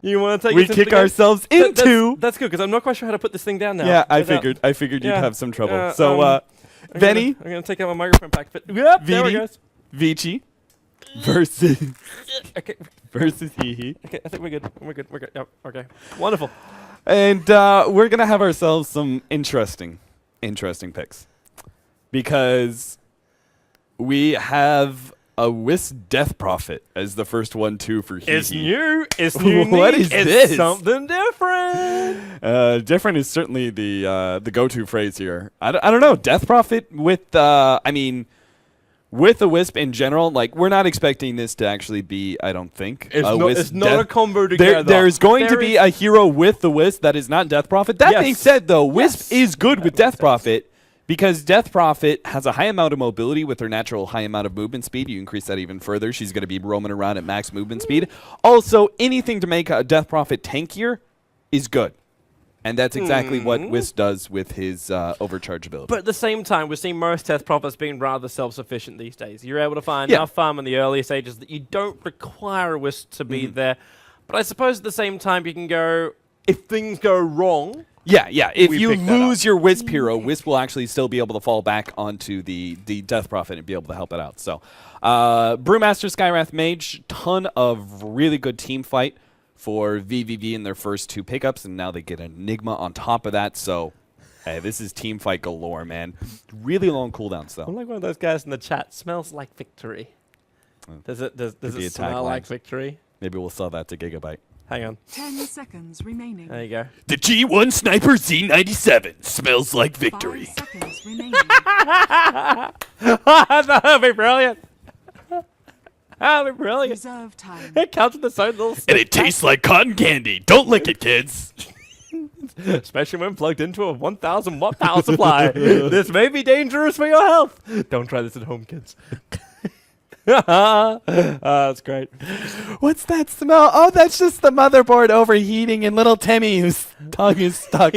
You want to take we us into kick the game? ourselves into. That's good, because I'm not quite sure how to put this thing down now. Yeah, I figured you'd have some trouble. So, Venny. I'm going to take out my microphone pack. Yep, there it goes. Vici versus Okay. versus hehe. Okay, I think we're good. We're good. Yep, okay. Wonderful. And we're going to have ourselves some interesting picks. Because we have a Wisp Death Prophet as the first one, too, for hehe. It's new. It's unique. What is it's this? Something different. Different is certainly the go-to phrase here. I don't know. Death Prophet with, with a Wisp in general, like, we're not expecting this to actually be, I don't think, it's not a combo together. There's going to be a hero with the Wisp that is not Death Prophet. That being said, though, Wisp is good with Death Prophet because Death Prophet has a high amount of mobility with her natural high amount of movement speed. You increase that even further. She's going to be roaming around at max movement speed. Also, anything to make a Death Prophet tankier is good. And that's exactly what Wisp does with his overcharge ability. But at the same time, we're seeing most Death Prophets being rather self-sufficient these days. You're able to find enough farm in the earlier stages that you don't require a Wisp to be there. But I suppose at the same time, you can go, if things go wrong... Yeah. If you lose your Wisp hero, Wisp will actually still be able to fall back onto the Death Prophet and be able to help it out. So, Brewmaster, Skywrath Mage, ton of really good team fight for vVv in their first 2 pickups, and now they get Enigma on top of that. So, hey, this is team fight galore, man. Really long cooldowns, though. I'm like one of those guys in the chat. Smells like victory. Does it smell like victory? Maybe we'll sell that to Gigabyte. Hang on. 10 seconds remaining. There you go. The G1 Sniper Z97 smells like victory. 5 seconds remaining. That'll be brilliant. That'll be brilliant. Reserve time. It comes with its own little stick. And it tastes like cotton candy. Don't lick it, kids. Especially when plugged into a 1,000 watt power supply. This may be dangerous for your health. Don't try this at home, kids. That's great. What's that smell? Oh, that's just the motherboard overheating and little Timmy whose tongue is stuck.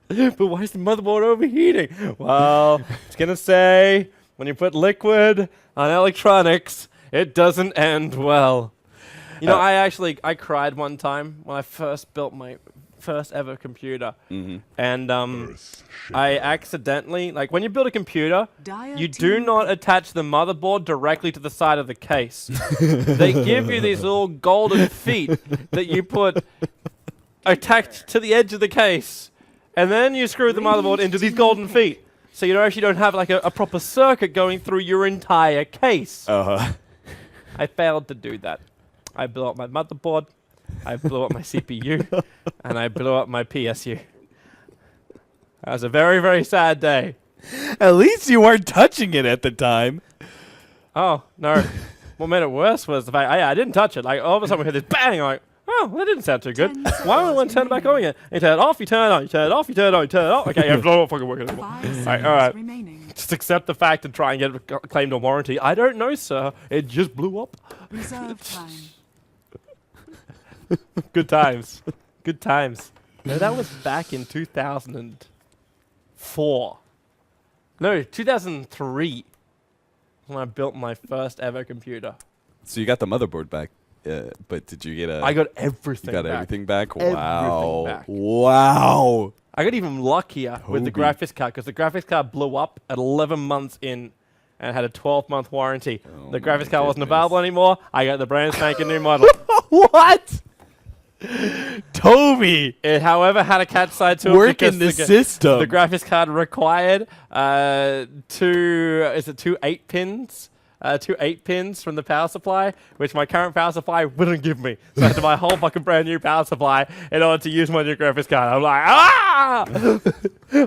But why is the motherboard overheating? Well, it's going to say when you put liquid on electronics, it doesn't end well. You know, I cried one time when I first built my first ever computer. And I accidentally, like when you build a computer, you do not attach the motherboard directly to the side of the case. They give you these little golden feet that you put attached to the edge of the case. And then you screw the motherboard into these golden feet. So you actually don't have like a proper circuit going through your entire case. I failed to do that. I blew up my motherboard. I blew up my CPU, and I blew up my PSU. That was a very, very sad day. At least you weren't touching it at the time. Oh, no. What made it worse was the fact I didn't touch it. Like, all of a sudden we heard this bang. I'm like, oh, that didn't sound too good. Why would I want to turn it back on again? You turn it off, you turn it on, you turn it off, you turn it on, you turn it off. Okay, it's not fucking working anymore. All right. Just accept the fact and try and get it claimed on warranty. I don't know, sir. It just blew up. Reserve time. Good times. Good times. No, that was back in 2004. No, 2003 when I built my first ever computer. So you got the motherboard back, but did you get a... I got everything back. You got everything back? Everything Wow. back. Wow. I got even luckier with the graphics card because the graphics card blew up at 11 months in and had a 12-month warranty. The graphics card wasn't available anymore. I got the brand spanking new model. What? Toby! It, however, had a catch side to it. Work in the system. The graphics card required two 8 pins? 2 8 pins from the power supply, which my current power supply wouldn't give me. So I had to buy a whole fucking brand new power supply in order to use my new graphics card. I'm like, ah!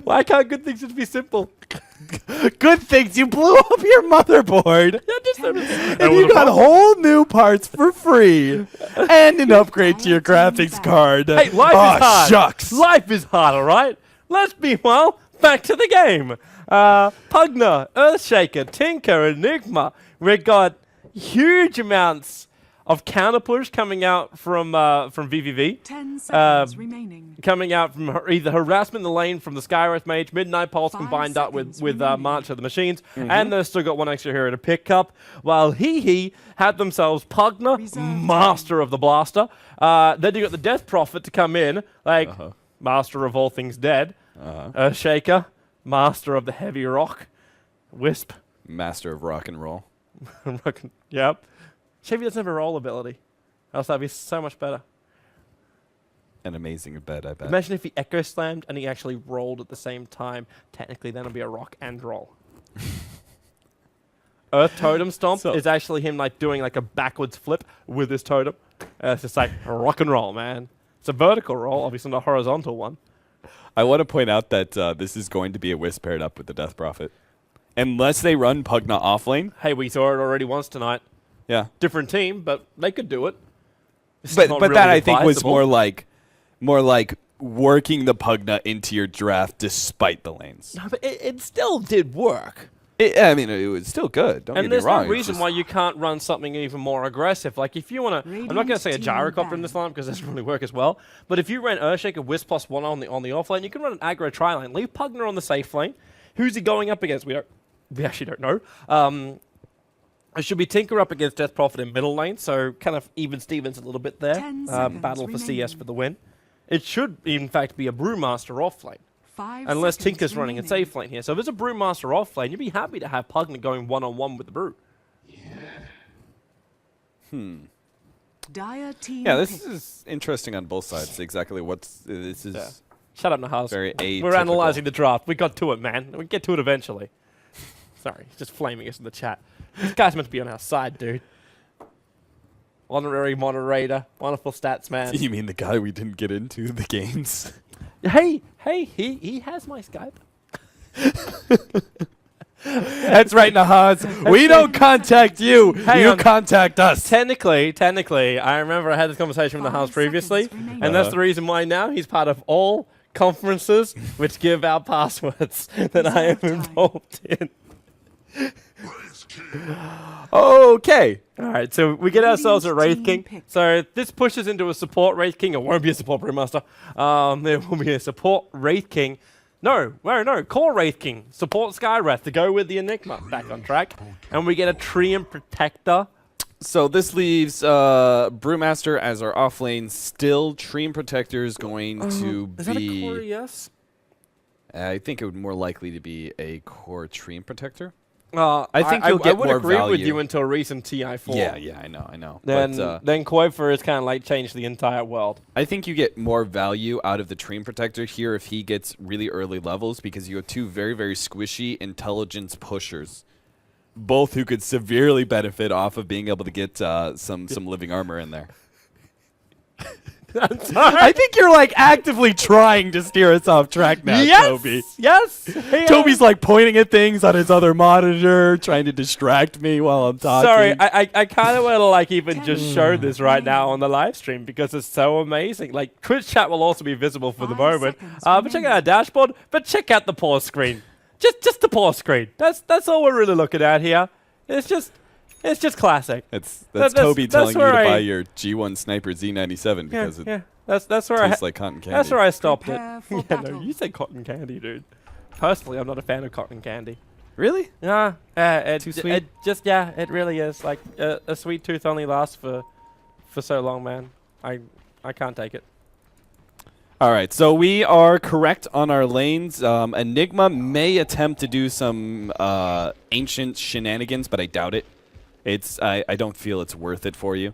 Why can't good things just be simple? Good things, you blew up your motherboard. And you got whole new parts for free. And an upgrade to your graphics card. Hey, life is hard. Shucks. Life is hard, alright? Let's be, well, back to the game. Pugner, Earthshaker, Tinker, Enigma. We got huge amounts of counter push coming out from vVv. 10 seconds remaining. Coming out from either harassment in the lane from the Skywrath Mage, Midnight Pulse 5 combined up with seconds remaining. March of the Machines, and they've still got one extra hero to pick up, while hehe had themselves Pugner, Reserve Master of the Blaster. Then you got the Death Prophet to come in, like Master of all things dead, Shaker, Master of the heavy rock, Wisp. Master of rock and roll. Yep. Chevy doesn't have a roll ability. Else that'd be so much better. An amazing bed, I bet. Imagine if he echo slammed and he actually rolled at the same time. Technically, then it'll be a rock and roll. Earth Totem Stomp is actually him like doing like a backwards flip with his totem. It's just like rock and roll, man. It's a vertical roll, obviously not a horizontal one. I want to point out that this is going to be a Wisp paired up with the Death Prophet. Unless they run Pugna offlane. Hey, we saw it already once tonight. Yeah. Different team, but they could do it. It's But not that really I think was advisable. more like working the Pugna into your draft despite the lanes. No, but it still did work. I mean, it was still good. Don't And get me there's wrong. no it's reason just- why you can't run something even more aggressive. Like, if you want to... I'm not going to say a Radiant's team gyrocopter in this line because that doesn't really work as well. But if you ran Earthshaker, Wisp +1 on the off lane, you can run an aggro tri-lane. Leave Pugner on the safe lane. Who's he going up against? We actually don't know. It should be Tinker up against Death Prophet in middle lane, so kind of even Stevens a little bit there. 10 seconds Battle for CS remaining. for the win. It should, in fact, be a Brewmaster off lane. 5 Unless seconds Tinker's running in remaining. safe lane here. So if it's a Brewmaster off lane, you'd be happy to have Pugner going one-on-one with the Brew. Dire team Yeah, this pick. is interesting on both sides. Exactly what's this is. Yeah. Shut up, Nahaz. Very We're atypical. analyzing the draft. We got to it, man. We get to it eventually. Sorry, he's just flaming us in the chat. This guy's meant to be on our side, dude. Honorary moderator, wonderful stats man. You mean the guy we didn't get into the games? Hey, he has my Skype. That's right, Nahaz. We don't contact you. Hang you on. contact us. Technically, I remember I had this conversation with 5 Nahaz previously, seconds remaining. and that's the reason why now he's part of all conferences which give out passwords that I am Reserve time. involved in. Okay. All right, so we get ourselves a Wraith Team King. pick. So this pushes into a support Wraith King. It won't be a support Brewmaster. There will be a support Wraith King. No, core Wraith King. Support Skywrath to go with the Enigma. Back on track. And we get a Treant Protector. So this leaves Brewmaster as our offlane. Still, Treant Protector is going to Is that a be. core, yes? I think it would more likely to be a core Treant Protector. I think you'll get I would more agree with value. you until recent TI4. Yeah, I know. Then, but, then Koifer has kind of like changed the entire world. I think you get more value out of the Treant Protector here if he gets really early levels because you have two very, very squishy intelligence pushers, both who could severely benefit off of being able to get some living armor in there. I'm sorry. I think you're like actively trying to steer us off track now, Toby. Yes. Toby's like pointing at things on his other monitor, trying to distract me while I'm talking. Sorry, I kind of want to like even just show this right now on the live stream because it's so amazing. Like Twitch chat will also be visible for the 5 moment. seconds But check out our dashboard. But check out the pause screen. Just the pause screen. That's all we're really looking at here. It's just classic. That's That's- Toby that's telling you to where buy I- your G1 Sniper Z97 because it That's where tastes like cotton candy. that's where I stopped Prepare it. for No, battle. you say cotton candy, dude. Personally, I'm not a fan of cotton candy. Really? Yeah, Too sweet? It really is. Like a sweet tooth only lasts for so long, man. I can't take it. All right, so we are correct on our lanes. Enigma may attempt to do some ancient shenanigans, but I doubt it. I don't feel it's worth it for you.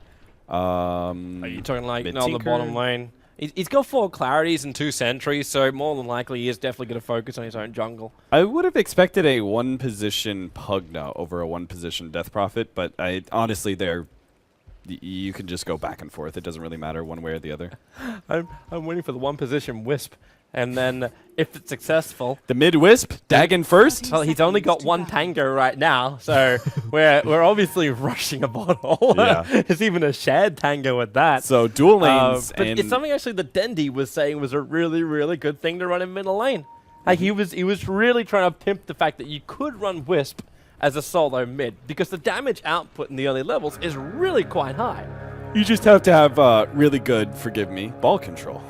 Are you talking like on the Mid-tinker? bottom lane? He's got 4 clarities and 2 sentries, so more than likely he is definitely going to focus on his own jungle. I would have expected a one-position Pugna over a one-position Death Prophet, but honestly, you can just go back and forth. It doesn't really matter one way or the other. I'm waiting for the 1-position Wisp, and then if it's successful, The mid-wisp, Dagon first. well, he's only got 1 tango right now, so we're obviously rushing a bottle. Yeah. It's even a shared tango at that. So dual lanes. But and it's something actually that Dendy was saying was a really, really good thing to run in middle lane. Like he was really trying to pimp the fact that you could run Wisp as a solo mid because the damage output in the early levels is really quite high. You just have to have really good, forgive me, ball control.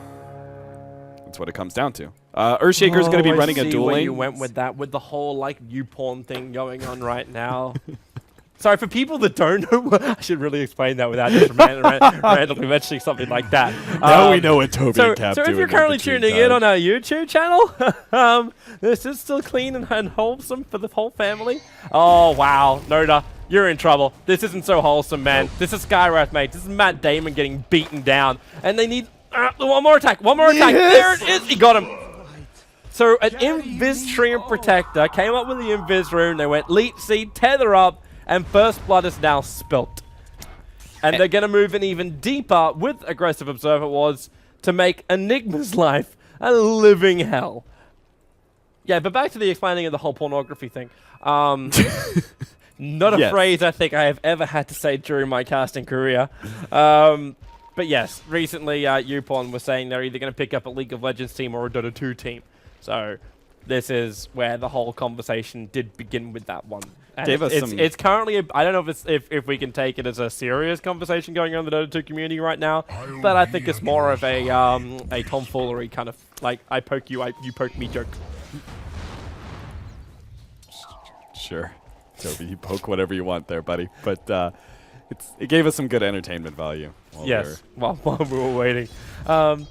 That's what it comes down to. Earthshaker's going to be running a dual where lane. You went with that, with the whole like YouPorn thing going on right now. Sorry, for people that don't know, I should really explain that without just randomly mentioning something like that. Now we know what Toby so, and Cap so do if you're in currently between tuning time. in on our YouTube channel, this is still clean and wholesome for the whole family. Oh, wow. Noda, you're in trouble. This isn't so wholesome, man. This is Skywrath, mate. This is Matt Damon getting beaten down. And they need one more attack. One more attack. Yes! There it is. He got him. So an Invis Stream Protector came up with the Invis rune. They went Leech Seed, Tether up, and First Blood is now spilt. And they're going to move in even deeper with Aggressive Observer Wards to make Enigma's life a living hell. Yeah, but back to the explaining of the whole pornography thing. Not a phrase I think I have ever had to say during my casting career. But yes, recently YouPorn was saying they're either going to pick up a League of Legends team or a Dota 2 team. So this is where the whole conversation did begin with that one. And it's currently, I don't know if we can take it as a serious conversation going on in the Dota 2 community right now, but I think it's more of a tomfoolery kind of, like, I poke you, you poke me joke. Sure. Toby, you poke whatever you want there, buddy. But it gave us some good entertainment value. Yes, while we were waiting.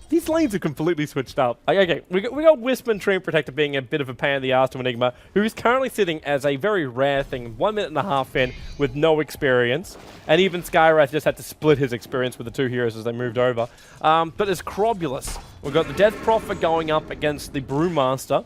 These lanes are completely switched up. Okay, we got Wisp and Treant Protector being a bit of a pain in the ass to Enigma, who is currently sitting as a very rare thing, 1 minute and a half in with no experience. And even Skywrath just had to split his experience with the two heroes as they moved over. But there's Crobulus. We've got the Death Prophet going up against the Brewmaster.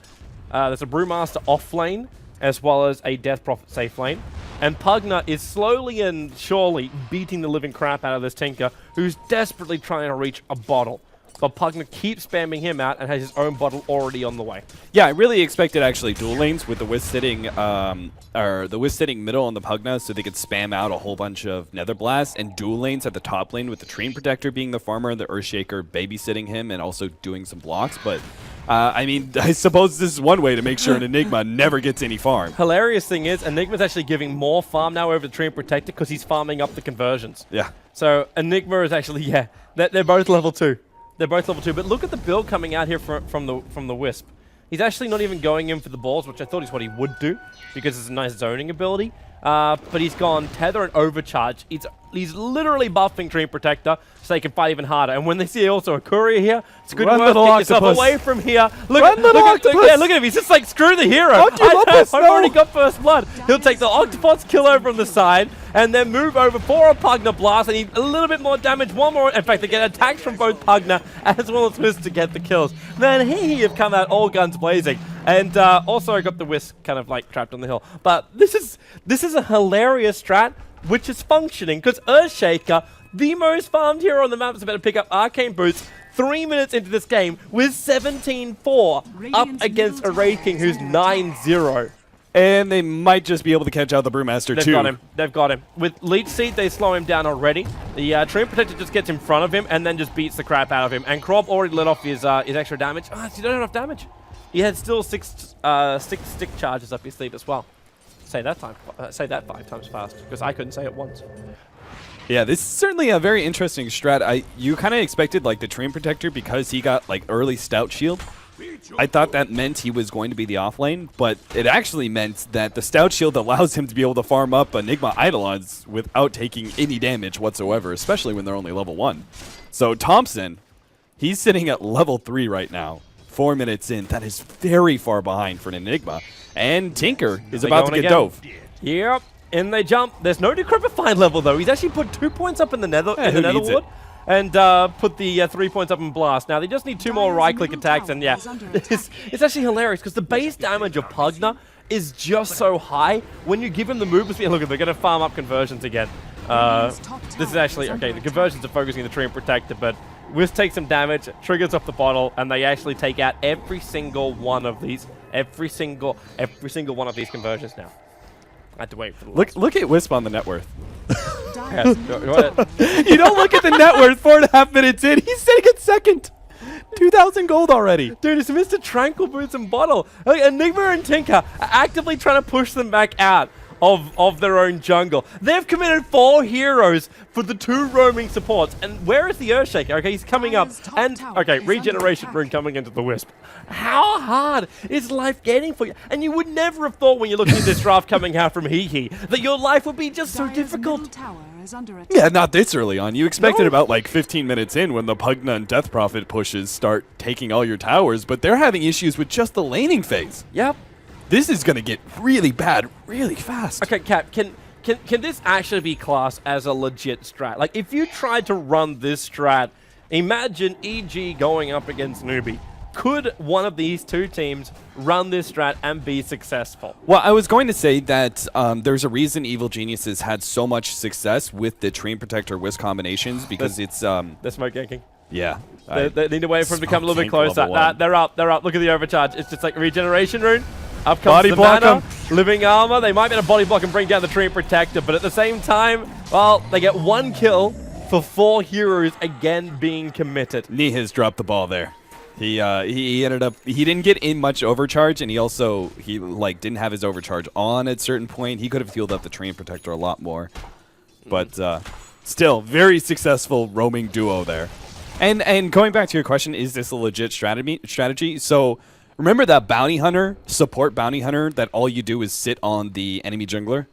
There's a Brewmaster off lane, as well as a Death Prophet safe lane. And Pugna is slowly and surely beating the living crap out of this Tinker, who's desperately trying to reach a bottle. But Pugna keeps spamming him out and has his own bottle already on the way. Yeah, I really expected actually dual lanes with the Wisp sitting, middle on the Pugna, so they could spam out a whole bunch of Nether Blasts, and dual lanes at the top lane with the Treant Protector being the farmer and the Earthshaker babysitting him and also doing some blocks. But I mean, I suppose this is one way to make sure an Enigma never gets any farm. Hilarious thing is, Enigma's actually giving more farm now over the Treant Protector because he's farming up the conversions. Yeah. So Enigma is actually, yeah, they're both level 2. They're both level 2, but look at the build coming out here from the Wisp. He's actually not even going in for the balls, which I thought is what he would do, because it's a nice zoning ability. But he's gone Tether and Overcharge. He's literally buffing Treant Protector so they can fight even harder. And when they see also a courier here, it's good to get yourself away from here. Look at him. He's just like, screw the hero. I've already got First Blood. He'll take the Octopus kill over on the side and then move over for a Pugna Blast. And a little bit more damage. One more. In fact, they get attacks from both Pugna as well as Wisp to get the kills. Then hehe have come out all guns blazing. And also I got the Wisp kind of like trapped on the hill. But this is a hilarious strat, which is functioning, because Earthshaker, the most farmed hero on the map, is about to pick up Arcane Boots 3 minutes into this game with 17-4 up against a Raid King who's 9-0. And they might just be able to catch out the Brewmaster too. They've got him. With Leech Seed, they slow him down already. The Treant Protector just gets in front of him and then just beats the crap out of him. And Krob already let off his extra damage. So you don't have enough damage. He had still six stick charges up his sleeve as well. Say that 5 times fast, because I couldn't say it once. Yeah, this is certainly a very interesting strat. You kind of expected like the Treant Protector, because he got like early Stout Shield. I thought that meant he was going to be the off lane, but it actually meant that the Stout Shield allows him to be able to farm up Enigma Eidolons without taking any damage whatsoever, especially when they're only level 1. So Thompson, he's sitting at level 3 right now, 4 minutes in. That is very far behind for an Enigma. And Tinker is about to get dove. Yep, in they jump. There's no Decrepify level though. He's actually put 2 points up in the Nether Ward. And put the 3 points up in Blast. Now, they just need 2 more right-click attacks, and yeah, it's actually hilarious, because the base damage of Pugna is just so high. When you give him the movement speed, look, they're going to farm up conversions again. This is actually, okay, the conversions are focusing the Treant Protector, but Wisp takes some damage, triggers off the bottle, and they actually take out every single one of these, every single one of these conversions now. I had to wait for the Look at Wisp on the net worth. You don't look at the net worth 4.5 minutes in. He's sitting at second. 2,000 gold already. Dude, it's Mr. Tranquil Boots and Bottle. Like, Enigma and Tinker are actively trying to push them back out of their own jungle. They've committed 4 heroes for the 2 roaming supports. And where is the Earthshaker? Okay, he's coming up. And, okay, regeneration rune coming into the Wisp. How hard is life getting for you? And you would never have thought when you're looking at this draft coming out from hehe that your life would be just so difficult. Yeah, not this early on. You expected about like 15 minutes in when the Pugna and Death Prophet pushes start taking all your towers, but they're having issues with just the laning phase. Yep. This is going to get really bad really fast. Okay, Cap, can this actually be classed as a legit strat? Like, if you tried to run this strat, imagine EG going up against Newbie. Could one of these 2 teams run this strat and be successful? Well, I was going to say that there's a reason Evil Geniuses had so much success with the Treant Protector Wisp combinations because it's... They're smoke ganking. Yeah. They need to wait for him to come a little bit Smoke closer. gank They're up. Look at the overcharge. It's just like a regeneration rune. Up comes Body the block mana, living armor. They might be able to body block and bring down the Treant Protector, but at the same time, well, they get 1 kill for 4 heroes again being committed. Niha's dropped the ball there. He ended up, he didn't get in much overcharge, and he didn't have his overcharge on at a certain point. He could have healed up the Treant Protector a lot more. But still, very successful roaming duo there. And going back to your question, is this a legit strategy? So remember that bounty hunter, support bounty hunter, that all you do is sit on the enemy jungler?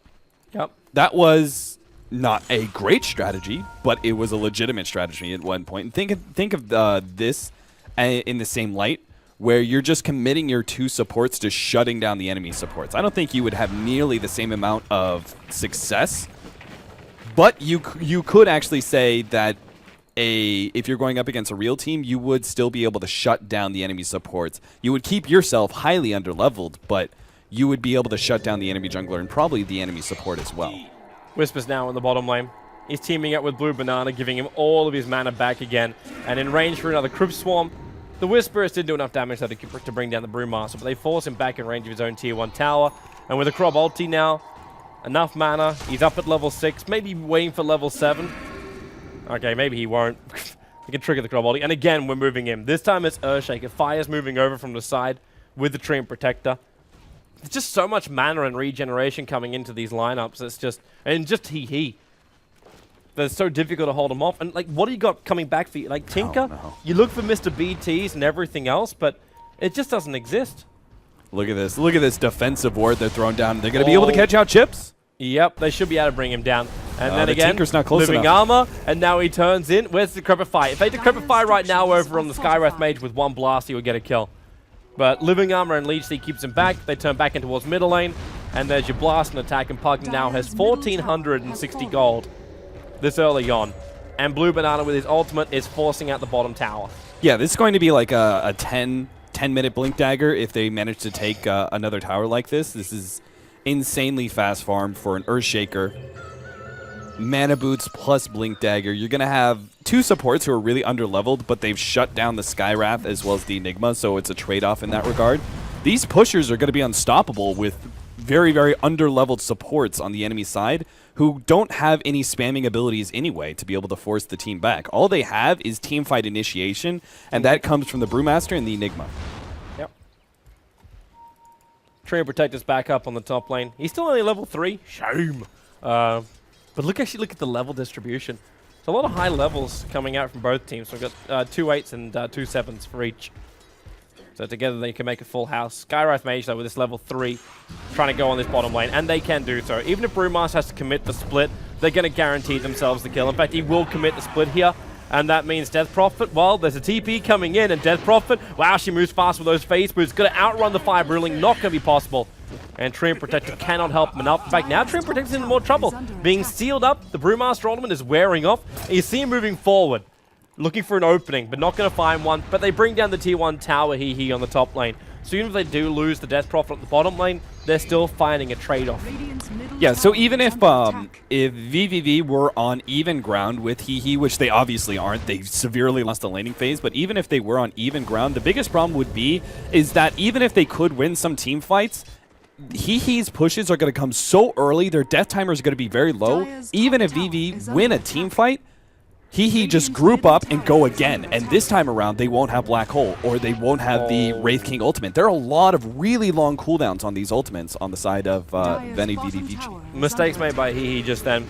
Yep. That was not a great strategy, but it was a legitimate strategy at one point. And think of this in the same light, where you're just committing your 2 supports to shutting down the enemy supports. I don't think you would have nearly the same amount of success, but you could actually say that if you're going up against a real team, you would still be able to shut down the enemy supports. You would keep yourself highly underleveled, but you would be able to shut down the enemy jungler and probably the enemy support as well. Wisper's now in the bottom lane. He's teaming up with Blue Banana, giving him all of his mana back again. And in range for another Crypt Swarm. The Whisperers didn't do enough damage though to bring down the Brewmaster, but they force him back in range of his own tier 1 tower. And with a Krob ulti now, enough mana. He's up at level 6, maybe waiting for level 7. Okay, maybe he won't. He can trigger the Krob ulti. And again, we're moving him. This time it's Earthshaker. Fire's moving over from the side with the Treant Protector. There's just so much mana and regeneration coming into these lineups. It's just, and just hehe. They're so difficult to hold them off. And like, what do you got coming back for you? Like Tinker, you look for Mr. BTs and everything else, but it just doesn't exist. Look at this. Look at this defensive ward they're throwing down. They're going to be able to catch out Chips? Yep, they should be able to bring him down. And then again, Tinker's not close living enough. armor, and now he turns in. Where's the Decrepify? If they Decrepify right now over on the Skywrath Mage with 1 blast, he would get a kill. But living armor and Leech Seed keeps him back. They turn back in towards middle lane. And there's your blast and attack, and Pug now has 1,460 gold this early on. And Blue Banana with his ultimate is forcing out the bottom tower. Yeah, this is going to be like a 10-minute Blink Dagger if they manage to take another tower like this. This is insanely fast farm for an Earthshaker. Mana Boots plus Blink Dagger. You're going to have 2 supports who are really underleveled, but they've shut down the Skywrath as well as the Enigma, so it's a trade-off in that regard. These pushers are going to be unstoppable with very, very underleveled supports on the enemy side who don't have any spamming abilities anyway to be able to force the team back. All they have is teamfight initiation, and that comes from the Brewmaster and the Enigma. Yep. Treant Protector's back up on the top lane. He's still only level 3. Shame. But look at the level distribution. There's a lot of high levels coming out from both teams. So we've got 2 8s and 2 7s for each. So together they can make a full house. Skywrath Mage, though, with this level 3, trying to go on this bottom lane, and they can do so. Even if Brewmaster has to commit the split, they're going to guarantee themselves the kill. In fact, he will commit the split here, and that means Death Prophet, well, there's a TP coming in, and Death Prophet, wow, she moves fast with those phase boots. Going to outrun the Fire Bruling, not going to be possible. And Treant Protector cannot help him enough. In fact, now Treant Protector's in more trouble. Being sealed up, the Brewmaster Ultimate is wearing off. You see him moving forward, looking for an opening, but not going to find one. But they bring down the tier 1 tower hehe on the top lane. So even if they do lose the Death Prophet at the bottom lane, they're still finding a trade-off. Yeah, so even if vVv were on even ground with hehe, which they obviously aren't, they severely lost the laning phase, but even if they were on even ground, the biggest problem would be is that even if they could win some team fights, hehe's pushes are going to come so early, their death timer is going to be very low. Even if vV win a team fight, hehe just group up and go again. And this time around, they won't have Black Hole, or they won't have the Wraith King ultimate. There are a lot of really long cooldowns on these ultimates on the side of vVv. Mistakes made by hehe just then,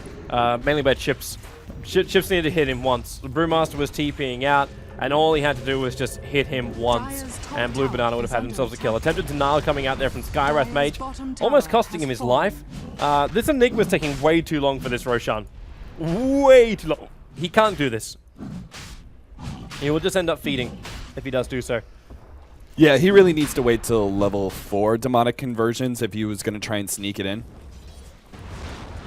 mainly by Chips. Chips needed to hit him once. The Brewmaster was TPing out, and all he had to do was just hit him once, and Blue Banana would have had themselves a kill. Attempted denial coming out there from Skywrath Mage, almost costing him his life. This Enigma's taking way too long for this Roshan. Way too long. He can't do this. He will just end up feeding if he does do so. Yeah, he really needs to wait till level 4 demonic conversions if he was going to try and sneak it in.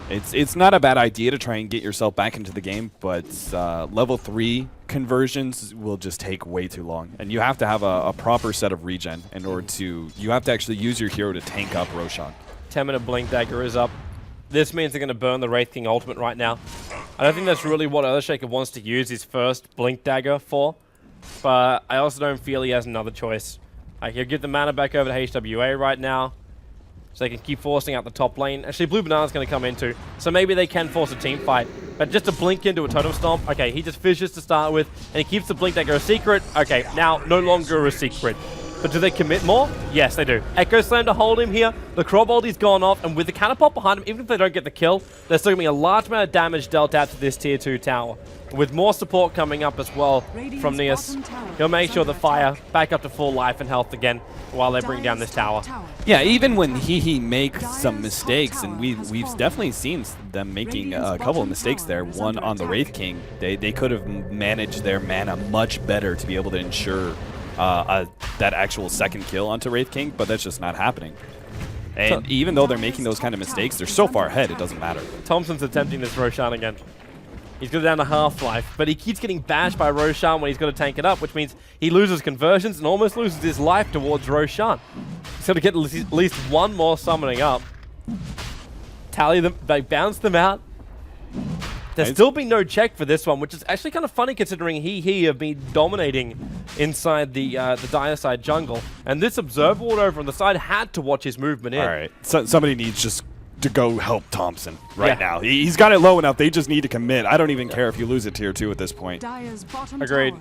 It's not a bad idea to try and get yourself back into the game, but level 3 conversions will just take way too long. And you have to have a proper set of regen in order to... You have to actually use your hero to tank up Roshan. 10-minute Blink Dagger is up. This means they're going to burn the Wraith King ultimate right now. I don't think that's really what Earthshaker wants to use his first Blink Dagger for, but I also don't feel he has another choice. He'll give the mana back over to HWA right now, so they can keep forcing out the top lane. Actually, Blue Banana's going to come in too, so maybe they can force a team fight. But just to blink into a Totem Stomp, okay, he just fishes to start with, and he keeps the Blink Dagger a secret. Okay, now no longer a secret. But do they commit more? Yes, they do. Echo Slam to hold him here. The Crop Ulti's gone off, and with the Catapult behind him, even if they don't get the kill, there's still going to be a large amount of damage dealt out to this Tier 2 tower. With more support coming up as well from Neos, he'll make sure the Fire back up to full life and health again while they bring down this tower. Yeah, even when hehe makes some mistakes, and we've definitely seen them making a couple of mistakes there, one on the Wraith King, they could have managed their mana much better to be able to ensure that actual second kill onto Wraith King, but that's just not happening. And even though they're making those kind of mistakes, they're so far ahead, it doesn't matter. Thompson's attempting this Roshan again. He's got down to half-life, but he keeps getting bashed by Roshan when he's got to tank it up, which means he loses conversions and almost loses his life towards Roshan. He's got to get at least one more summoning up. Tally them, they bounce them out. There's still been no check for this one, which is actually kind of funny considering hehe have been dominating inside the Dire side jungle. And this Observer Ward over on the side had to watch his movement in. All right, so somebody needs just to go help Thompson right now. He's got it low enough. They just need to commit. I don't even care if you lose a tier 2 at this point. Agreed.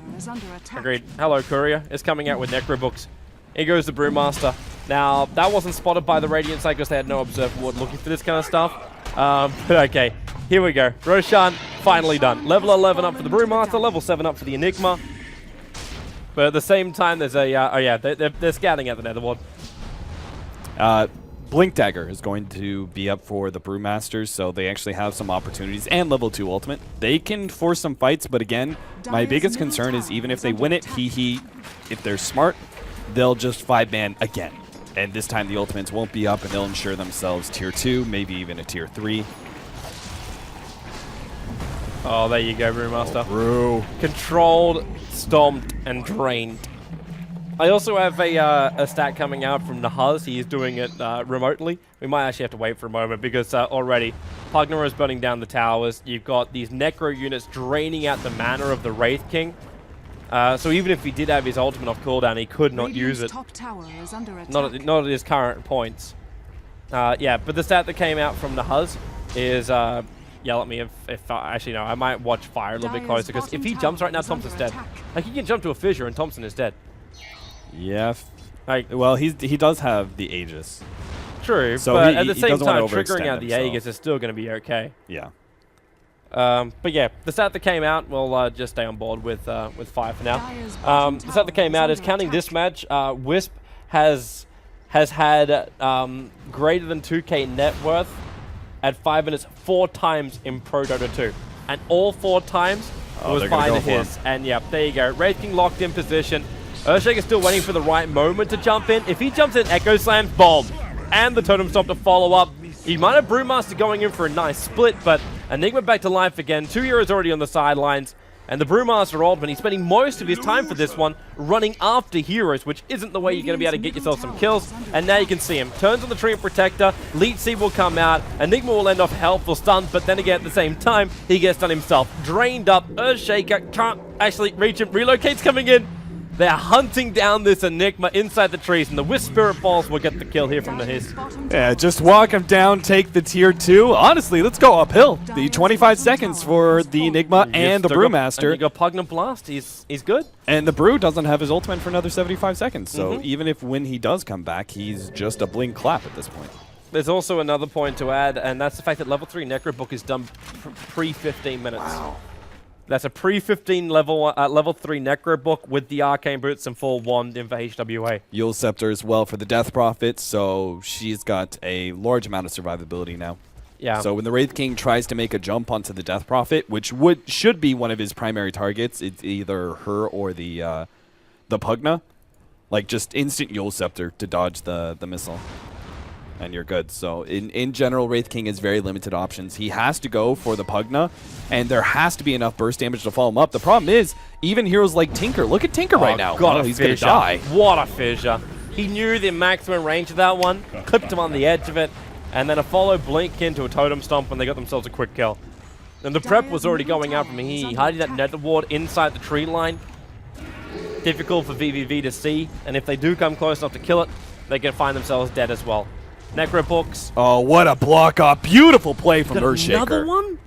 Agreed. Hello, Courier is coming out with Necro Books. Here goes the Brewmaster. Now, that wasn't spotted by the Radiant side because they had no Observer Ward looking for this kind of stuff. But okay, here we go. Roshan, finally done. Level 11 up for the Brewmaster, level 7 up for the Enigma. But at the same time, there's a... oh yeah, they're scouting at the Netherward. Blink Dagger is going to be up for the Brewmasters, so they actually have some opportunities. And level 2 ultimate. They can force some fights, but again, my biggest concern is even if they win it, hehe, if they're smart, they'll just 5-man again. And this time the ultimates won't be up, and they'll ensure themselves tier 2, maybe even a tier 3. Oh, there you go, Brewmaster. Brew. Controlled, stomped, and drained. I also have a stat coming out from Nahaz. He is doing it remotely. We might actually have to wait for a moment because already Pugner is burning down the towers. You've got these Necro units draining out the mana of the Wraith King. So even if he did have his ultimate off cooldown, he could not use it. Not at his current points. Yeah, but the stat that came out from Nahaz is... yell at me if actually no, I might watch Fire a little bit closer because if he jumps right now, Thompson's dead. Like he can jump to a fissure and Thompson is dead. Yeah. Like, well, he does have the Aegis. True, so but at the same time, triggering out the Aegis is still going to be okay. Yeah. But yeah, the stat that came out, we'll just stay on board with Fire for now. The stat that came out is counting this match. Wisp has had greater than 2k net worth at 5 minutes 4 times in Pro Dota 2. And all 4 times was 5 to his. And yeah, there you go. Wraith King locked in position. Earthshaker's still waiting for the right moment to jump in. If he jumps in, Echo Slams, bomb. And the Totem Stomp to follow up. He might have Brewmaster going in for a nice split, but Enigma back to life again. 2 heroes already on the sidelines. And the Brewmaster ultimate, he's spending most of his time for this one running after heroes, which isn't the way you're going to be able to get yourself some kills. And now you can see him. Turns on the Treant Protector. Leech Seed will come out. Enigma will end off helpful stuns, but then again at the same time, he gets done himself. Drained up. Earthshaker can't actually reach him. Relocate's coming in. They're hunting down this Enigma inside the trees, and the Wisp Spirit Balls will get the kill here from the Hiss. Yeah, just walk him down, take the tier 2. Honestly, let's go uphill. The 25 seconds for the Enigma and the Brewmaster. And you got Pugna Blast. He's good. And the Brew doesn't have his ultimate for another 75 seconds. So even if when he does come back, he's just a blink clap at this point. There's also another point to add, and that's the fact that level 3 Necrobook is done pre-15 minutes. Wow. That's a pre-15 level 3 Necrobook with the Arcane Boots and full wand in for HWA. Yule Scepter as well for the Death Prophet, so she's got a large amount of survivability now. Yeah. So when the Wraith King tries to make a jump onto the Death Prophet, which should be one of his primary targets, it's either her or the Pugna. Like just instant Yule Scepter to dodge the missile. And you're good. So in general, Wraith King has very limited options. He has to go for the Pugna, and there has to be enough burst damage to follow him up. The problem is, even heroes like Tinker. Look at Tinker right now. God, he's going to die. What a fissure. He knew the maximum range of that one, clipped him on the edge of it, and then a follow blink into a Totem Stomp, and they got themselves a quick kill. And the prep was already going out from here. Hiding that Nether Ward inside the tree line. Difficult for vVv to see, and if they do come close enough to kill it, they can find themselves dead as well. Necrobooks. Oh, what a block up. Beautiful play from Earthshaker. Another one?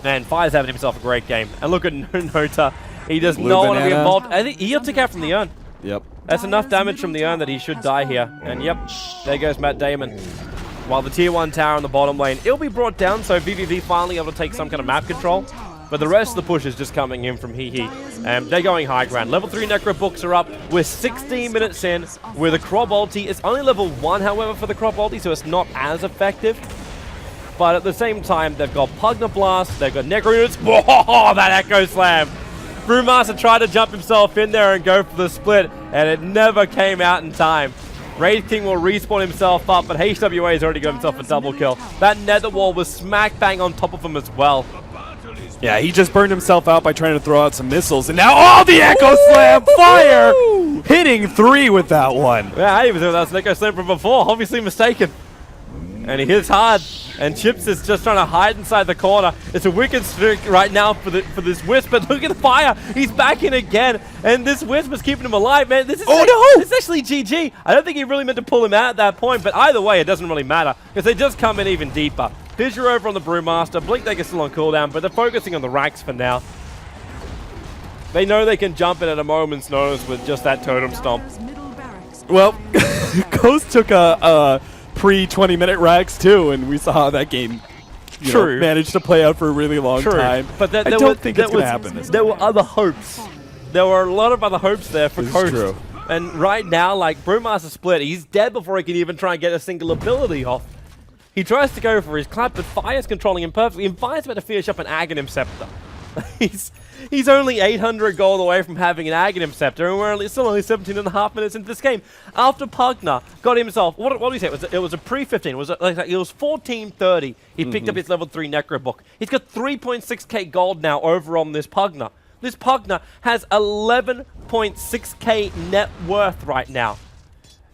Man, Fire's having himself a great game. And look at Nota. He does not want to be involved. I think he'll take out from the urn. Yep. That's enough damage from the urn that he should die here. And yep, there goes Matt Damon. While the tier 1 tower in the bottom lane, it'll be brought down, so vVv finally able to take some kind of map control. But the rest of the push is just coming in from hehe. They're going high ground. Level 3 Necrobooks are up. We're 16 minutes in with a Crop ulti. It's only level 1, however, for the Crop ulti, so it's not as effective. But at the same time, they've got Pugna Blast, they've got Necro units. Whoa, that Echo Slam! Brewmaster tried to jump himself in there and go for the split, and it never came out in time. Wraith King will respawn himself up, but HWA has already got himself a double kill. That Nether Wall was smack bang on top of him as well. Yeah, he just burned himself out by trying to throw out some missiles, and now, the Echo Slam! Fire! Hitting 3 with that one. Yeah, he was doing that was an Echo Slam from before, obviously mistaken. And he hits hard, and Chips is just trying to hide inside the corner. It's a wicked streak right now for this Wisp, but look at the fire! He's back in again, and this Wisp is keeping him alive, man. This is This is actually GG. I don't think he really meant to pull him out at that point, but either way, it doesn't really matter, because they just come in even deeper. Fissure over on the Brewmaster. Blink Deck is still on cooldown, but they're focusing on the Racks for now. They know they can jump in at a moment's notice with just that Totem Stomp. Well, Ghost took a pre-20-minute Rax too, and we saw how that game managed to play out for a really long time. But I don't think it's going to happen this time. There were other hopes. There were a lot of other hopes there for Ghost. True. And right now, like, Brewmaster split. He's dead before he can even try and get a single ability off. He tries to go for his clap, but Fire's controlling him perfectly, and Fire's about to finish up an Aghanim Scepter. He's only 800 gold away from having an Aghanim Scepter, and we're still only 17.5 minutes into this game. After Pugna got himself, what did we say? It was a pre-15. It was 1430. He picked up his level 3 Necrobook. He's got 3.6k gold now over on this Pugna. This Pugna has 11.6k net worth right now.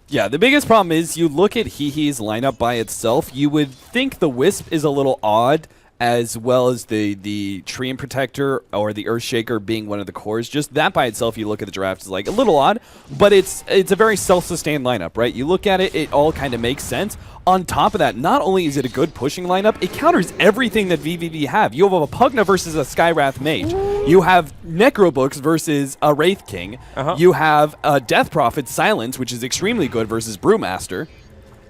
Yeah, the biggest problem is you look at hehe's lineup by itself, you would think the Wisp is a little odd, as well as the Treant Protector or the Earthshaker being one of the cores. Just that by itself, you look at the draft, is like a little odd, but it's a very self-sustained lineup, right? You look at it, it all kind of makes sense. On top of that, not only is it a good pushing lineup, it counters everything that vVv have. You have a Pugna versus a Skywrath Mage. You have Necrobooks versus a Wraith King. You have a Death Prophet Silence, which is extremely good versus Brewmaster.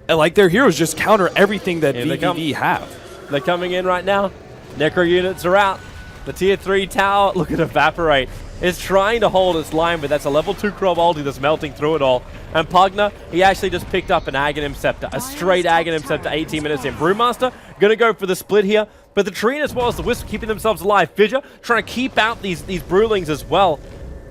And like their heroes just counter everything that vVv have. They're coming in right now. Necro units are out. The tier 3 tower, look at Evaporate. It's trying to hold its line, but that's a level 2 Crop ulti that's melting through it all. And Pugna, he actually just picked up an Aghanim Scepter. A straight Aghanim Scepter 18 minutes in. Brewmaster, gonna go for the split here. But the Treant as well as the Wisp keeping themselves alive. Fissure trying to keep out these Brewlings as well.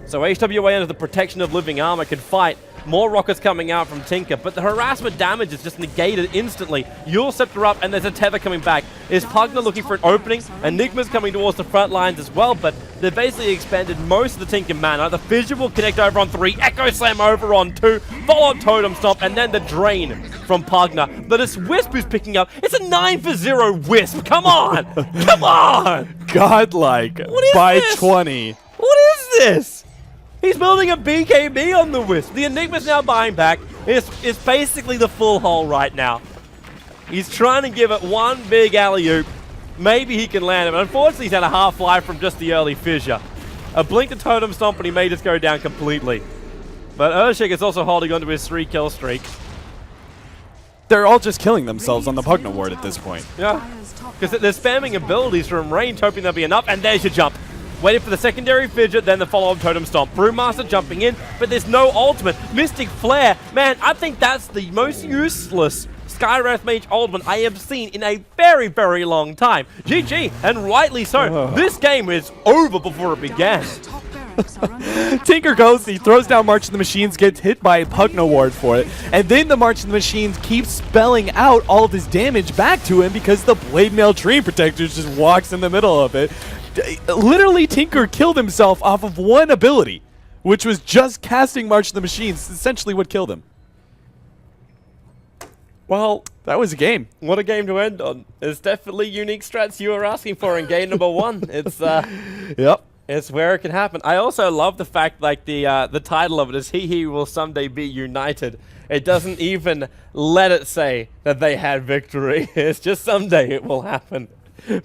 So HWA under the protection of living armor can fight. More rockets coming out from Tinker, but the harassment damage is just negated instantly. Yule Scepter up, and there's a tether coming back. Is Pugna looking for an opening? Enigma's coming towards the front lines as well, but they've basically expended most of the Tinker mana. The Fissure will connect over on 3, Echo Slam over on 2, follow-up Totem Stomp, and then the Drain from Pugna. But it's Wisp who's picking up. It's a 9-for-0 Wisp. Come on! Come on! Godlike. What is by this? 20. What is this? He's building a BKB on the Wisp. The Enigma's now buying back. It's basically the full hole right now. He's trying to give it one big alley-oop. Maybe he can land it, but unfortunately he's had a half-life from just the early fissure. A blink to Totem Stomp and he may just go down completely. But Urshik is also holding onto his 3-kill streak. They're all just killing themselves on the Pugna ward at this point. Yeah, because they're spamming abilities from range, hoping there'll be enough, and there's your jump. Waiting for the secondary fidget, then the follow-up Totem Stomp. Brewmaster jumping in, but there's no ultimate. Mystic Flare, man, I think that's the most useless Skywrath Mage ultimate I have seen in a very, very long time. GG, and rightly so. This game is over before it began. Tinker goes, he throws down March of the Machines, gets hit by a Pugna ward for it, and then the March of the Machines keeps spelling out all of his damage back to him because the Blade Mail Tree Protector just walks in the middle of it. Literally, Tinker killed himself off of one ability, which was just casting March of the Machines, essentially what killed him. Well, that was a game. What a game to end on. It's definitely unique strats you were asking for in game number 1. It's yep. It's where it can happen. I also love the fact, like, the title of it is Hehe will someday be united. It doesn't even let it say that they had victory. It's just someday it will happen.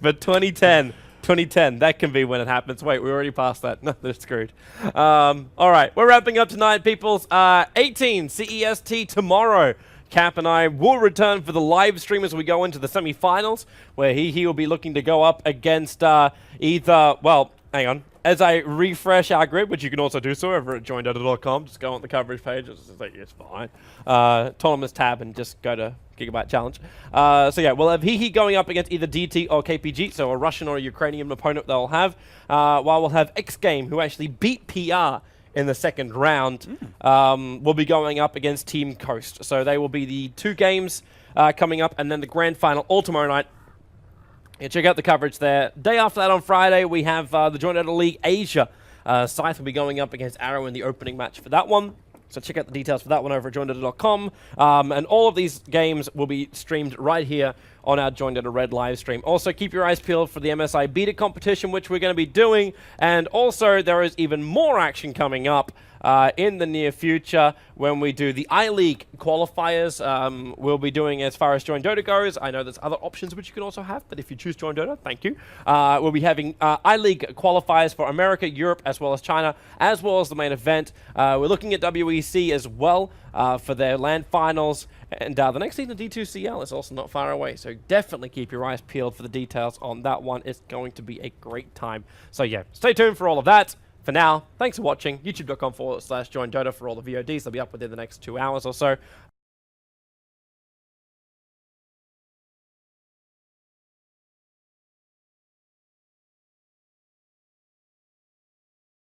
But 2010, that can be when it happens. Wait, we already passed that. No, they're screwed. All right, we're wrapping up tonight, peoples. 18 CEST tomorrow. Cap and I will return for the live stream as we go into the semi-finals, where he will be looking to go up against either, well, hang on. As I refresh our grid, which you can also do so over at joindota.com, just go on the coverage page. It's fine. Tournaments tab and just go to Gigabyte Challenge. So yeah, we'll have hehe going up against either DT or KPG, so a Russian or a Ukrainian opponent they'll have. While we'll have X Game, who actually beat PR in the second round, will be going up against Team Coast. So they will be the 2 games coming up, and then the grand final all tomorrow night. Yeah, check out the coverage there. Day after that on Friday, we have the Joint Dota League Asia. Scythe will be going up against Arrow in the opening match for that one. So check out the details for that one over at joindota.com. And all of these games will be streamed right here on our Join Dota Red live stream. Also, keep your eyes peeled for the MSI Beta competition, which we're going to be doing. And also, there is even more action coming up in the near future when we do the I-League qualifiers. We'll be doing as far as Join Dota goes. I know there's other options which you can also have, but if you choose Join Dota, thank you. We'll be having I-League qualifiers for America, Europe, as well as China, as well as the main event. We're looking at WEC as well for their LAN finals. And the next season of D2CL is also not far away, so definitely keep your eyes peeled for the details on that one. It's going to be a great time. So yeah, stay tuned for all of that. For now, thanks for watching. YouTube.com/JoinDota for all the VODs. They'll be up within the next 2 hours or so.